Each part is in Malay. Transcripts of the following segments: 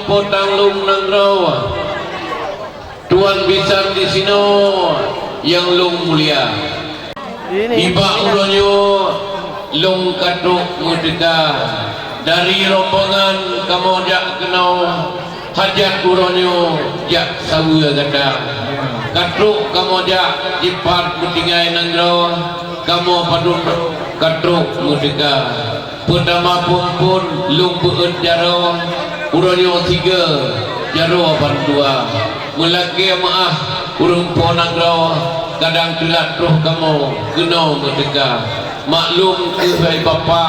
potang lung nang rawa tuan bisa di sini yang lung mulia iba uronyo lung katuk merdeka dari rombongan kamojak kenau hajat uronyo jak sawa gadang katuk kamojak jipat bertinggai nang rawa kamu padun katuk merdeka pertama pun lung beut jaro uronyo 3 jaro bandua melaki maah urung ponang rawa kadang telat roh kamu kena merdeka maklum ke hai bapa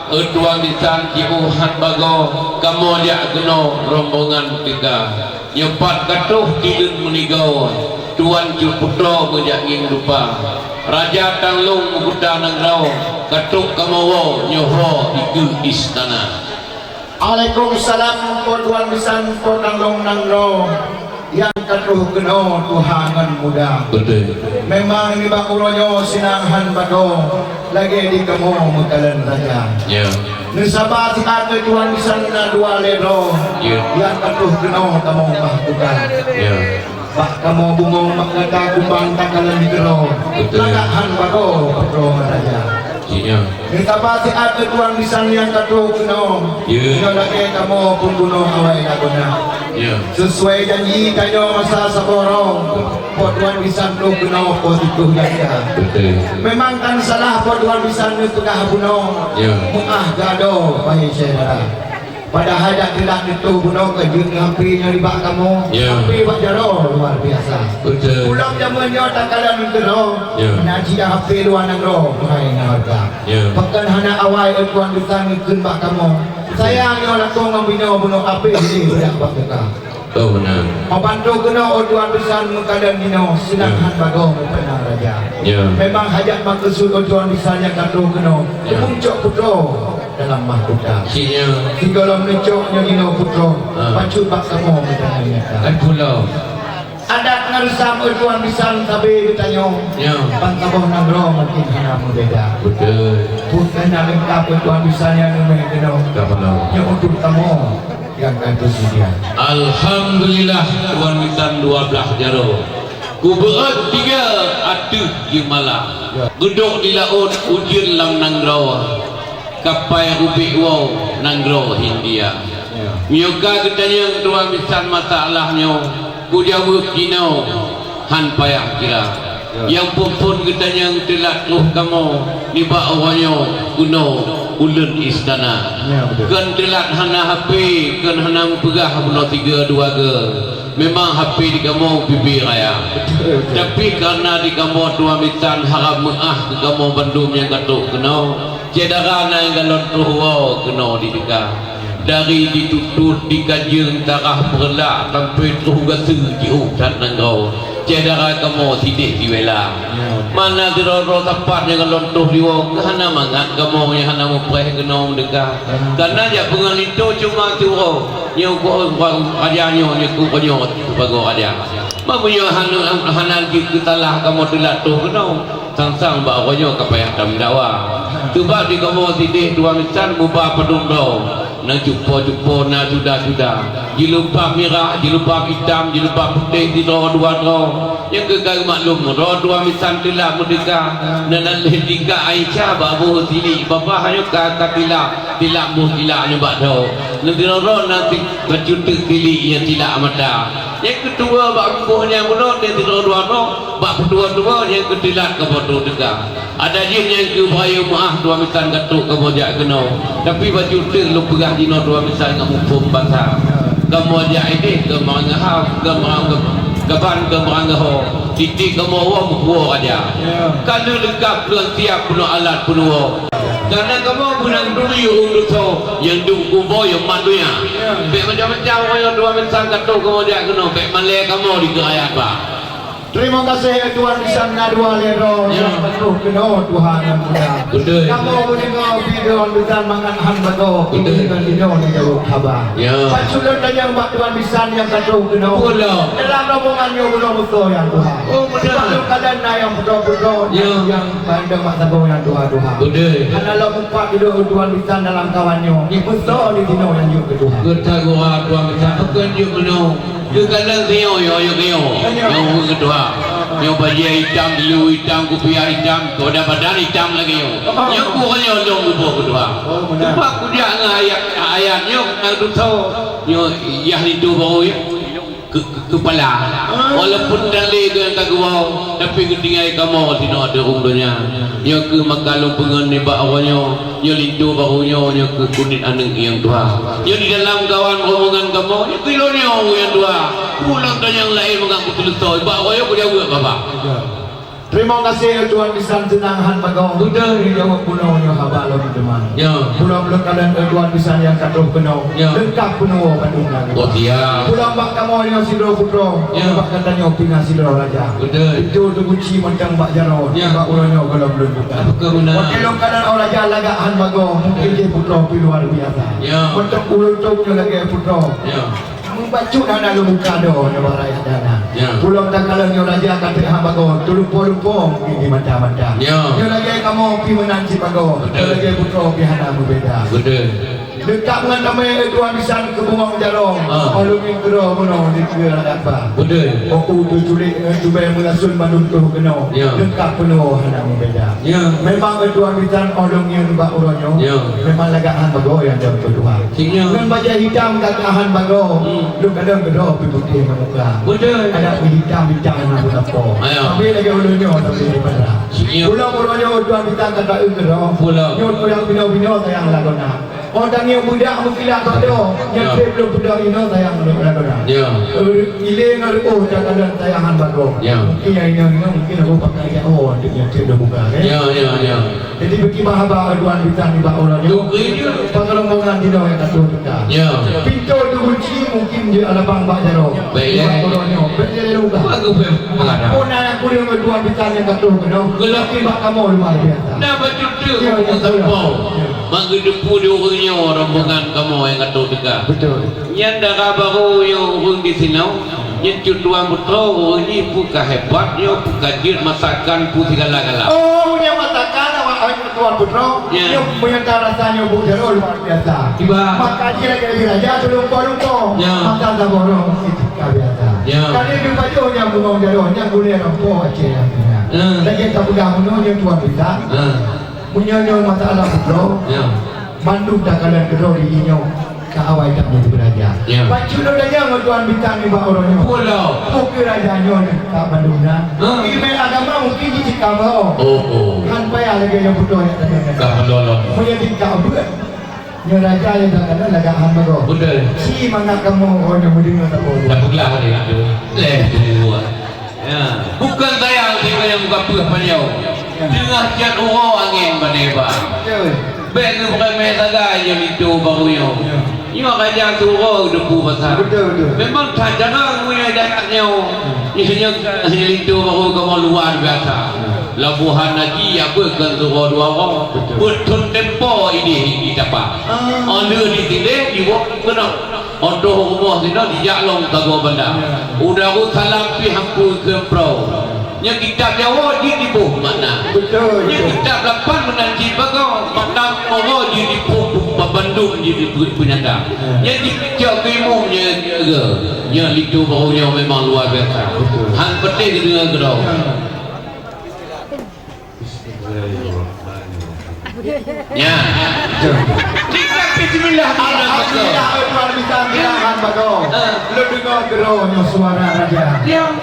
tuang disan ciuhan bago kamu dia kena rombongan tiga nyepat katuh tidun menigau tuan cuputro menjangin lupa raja tanglung mukuda nang raw katuk kamawo nyoho iku istana. Waalaikumsalam tuan bisan tanglung nang raw yang katuh kena tuhangan muda. Betul. Memang ini bak uronyo sinanghan bago lagi di kamu mekalan raja. Ya. Nusabat ate tuan bisan na dua lero. Yang katuh kena kamu mahkuda. Ya. Bak kamu bungong makata kumbang takalan di kero. Lagahan bago patro raja. Iya. Nusabat ate tuan bisan yang katuh kena. Ino lagi kamu pun bunuh awai laguna. Ya. Sesuai janji kayo masa saborong potuan bisa no kuno potiku jaya. Memang kan salah potuan bisa no tengah buno. Muah gado bayi saudara. Padahal dak tidak itu buno kejung hampinya di bak kamu. Hampi bak jaro luar biasa. Pulang jaman yo takalan kero. Naji dah hampi luar nangro mai harga. Pekan hana awai tuan bisa ngikun bak kamu. Sayang yo langsung ngambino buno hampi ini budak bak ka. Oh benar. Membantu kena tuan besar mengkadan dino sedangkan bagong benar raja. Memang hajat maksud tuan besarnya kado kena muncul putro dalam mahkota. Tiga mencoknya dino putro pacu bak kamu bertanya. Pulau. Adat ngarusam tuan besar tapi bertanya. Pantabah nagro mungkin hana berbeda. Betul. Bukan lengkap tuan besarnya numai kena. Yang untuk kamu. Yang kan bersedia. Alhamdulillah tuan mitan 12 jaro. Ku beut 3 atuh gimala. Gedok di laut ujir lang nangraw. Kapai ubi wow nangraw Hindia. Mioga gedanyang tuan mitan masalahnya. Ku jawab kino han payah kira. Yang pun gedanyang telat luh kamu ni ba awanyo kuno ulun istana. Kan telat hana HP, kan hana pegah bulan 3 2 ge. Memang HP di kamu bibi raya. Tapi karena di kamu dua mitan harap meah ke kamu Bandung yang katuk kena. Cedara yang galon tuh kena di dekat. Dari ditutut dikajeng tarah berlak sampai terus gasu jiu dan nanggau. Cedara kamu tidih di wela. Mana diroro tepat yang lontoh diwo hana mangat kamu yang hana mupreh kena dekat. Karena ya pengal itu cuma turo. Yang ku rajanya yang ku konyo bago aja. Mabunya hana kita lah kamu telat tu kena. Sang-sang bagonya kapayah dam dawa. Tuba di kamu tidih dua misan mubah pedung do. Na jumpa na sudah jilubab merah, jilubab hitam, jilubab putih di dua yang kekal maklum dua misan telah merdeka dan lehika Aisyah babu tili bapa hanya kata tilak mu tilak nyebak do nanti nanti berjutuk tili yang tilak mata yang kedua bak buahnya mulut dia tidak dua bak kedua yang ketilat kepada dekat ada jin yang ke bahaya maaf dua misan gatuk kebojak kena tapi baju tu lu pegah dino dua misan ngamu pum bangsa kebojak ini kemerangah kapan kemerangah titik kemauan buah aja kalau lengkap dengan tiap penuh alat penuh karena kamu benang dulu untuk yang dulu boy yang madunya macam-macam orang dua misan gatuk kebojak kena malay kamu di kerajaan pak Terima kasih Tuhan bisa ngadua lero yang penuh kena Tuhan yang mulia. Kamu mendengar video kita mangan hambago dengan video ni jauh khabar. Paculan tanya mbak Tuhan bisa yang penuh kena. Dalam rombongannya belum betul yang Tuhan. Kalau kalian yang betul-betul yang pandang mak tabung yang Tuhan. Kalau empat video Tuhan bisa dalam kawannya. Betul di dino yang juga Tuhan. Ketagua Tuhan bisa akan juga no. Kadang tengok yang kedua yang baju hitam, biru hitam, kopiah hitam, koda badan hitam lagi yang kurangnya yang kedua sebab aku dia ayatnya aku tahu yang itu baru kepala walaupun dalih ke yang kagua tapi ketinggai kamu tidak ada umurnya yang ke makalung pengen ni awalnya yang lintu barunya yang ke kulit aneng yang dua yang di dalam kawan rombongan kamu yang kilonya yang dua pulang dan yang lain mengaku telesoi awalnya dia buat bapak. Terima kasih Tuhan bisa senanghan bagong. Sudah dijawab pulau yang habal di teman. Pulau belum kalian Tuhan bisa yang katuh penuh. Lengkap penuh pandungan. Oh dia. Pulau bak kamu yang sidro putro. Bak katanya pindah sidro raja. Itu kunci macam bak jaro. Bak ulangnya kalau belum buka. Kalau kalian orang raja lagahan bagong mungkin dia putro luar biasa. Macam pulau tu lagi putro. Membacu dana lu buka do ya baraya dana. Pulau tak kalau nyo raja kata hamba go lupa ini macam-macam. Nyo lagi kamu pi menanci bago. Lagi putro pi hana berbeda. Dekat dengan kami Tuhan bisa ke buang jarong. Alungin kero mono di kira apa. Aku tu culik tu bayar mulasun Bandung tu keno. Dekat penuh hana berbeda. Memang Tuhan bisa alungin bak uronyo. Memang lagahan bago yang jauh Tuhan. Dengan baja hitam katahan bago. Lu kadang kedua pergi putih muka. Ada hitam anak berapa. Tapi lagi ulunyo tapi di mana. Pulau Tuhan kita kata kedua. Nyot yang bino sayang lagona. Orang yang budak mungkin tak ada. Yang belum budak ini sayang lagona. Ile ngaru dah kadang sayangan bago. Mungkin yang ini mungkin aku pakai yang yang dia buka kan. Jadi bagi bahaba Tuhan kita ni bak orangnya. Pengerombongan di dalam yang kata kita. Pintu tu kunci mungkin di alabang bak jaro. Baik orangnya. Betul juga. Aku nak aku dengan Tuhan kita yang kata kita. Gelapin bak kamu luar biasa. Nah betul tu. Terpau. Menggedepu di orangnya rombongan kamu yang kata kita. Betul. Yang dah baru yang orang di sini. Yang tuan betul ini bukan hebat, dia bukan jid masakan pun segala-gala. Oh, dia masakan awak tuan betul. Dia punya rasanya bukan luar biasa. Maka dia lagi raja tu lupa. Makan tak borong itu biasa. Kali dia baca yang bunga jaron yang boleh nampak aja yang punya. Lagi tak pegang punya yang tuan bisa. Punya masalah betul. Manduk tak kalian kedua di inyo. Awal tak menjadi beraja. Bacu dodanya Tuhan bintang ni bak orangnya. Pulau. Mungkin rajanya tak bandungna. Ilmu agama mungkin di kamu. Kan payah lagi yang betul yang tadi. Punya tingkah buat. Yang raja yang tak ada lagahan baru. Betul. Si mana kamu orang yang mendengar tak boleh. Tak boleh dia tu. Buat. Bukan saya yang buka puluh panjau. Tengah kiat orang angin baneba. Baik tu bukan mesaga yang itu barunya. Ini makanya suruh debu besar. Memang tak jarang punya dayaknya. Isinya itu baru kamu luar biasa. Labuhan lagi apa kan suruh dua orang. Betul tempo ini dapat. Anda di sini di waktu kena. Untuk rumah sini di jalan kagak benda. Udah aku salam pi hampu ke pro. Yang kitab Jawa di buh mana? Betul. Yang kitab lapan menanti bagai makna orang di buh Bandung di penyata. Yang di kitab Timur yang itu barunya memang luar biasa. Hang penting dengan gerau. Ya. Kita bismillah. Alhamdulillah Tuhan bisa bilangan bagong. Lu dengar geraunya suara raja.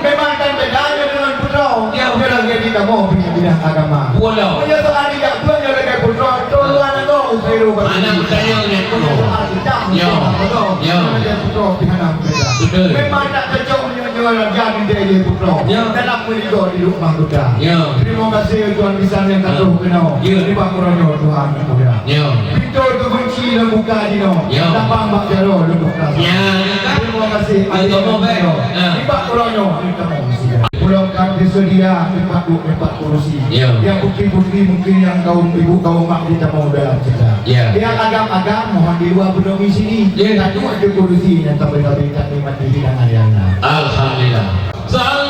Memang kan bedanya dengan putra. Dia lagi di kamu punya bidang agama. Pulau. Punya soal tidak punya lagi putra. Tolongan aku usairu. Anak bertanya ni. Ya. Dia putra pihak beda. Memang tak cocok menyuruh raja di dia putra. Dalam meligo di rumah kita. Terima kasih Tuhan bisa yang kata kenal. Di bakurnya Tuhan. Pintu tu kunci dan buka di no. Lapang bak jaro dan buka. Terima kasih. Di bakurnya kita mau. Pulau kami disedia empat kursi. Ya. Yang putih-putih mungkin yang kaum ibu kaum mak kita mau dalam kita. Ya. Yang agam-agam mohon di luar bedongi sini. Ya. Tadu ada kursi yang tak berkabit nikmat di hidangan yang. Alhamdulillah.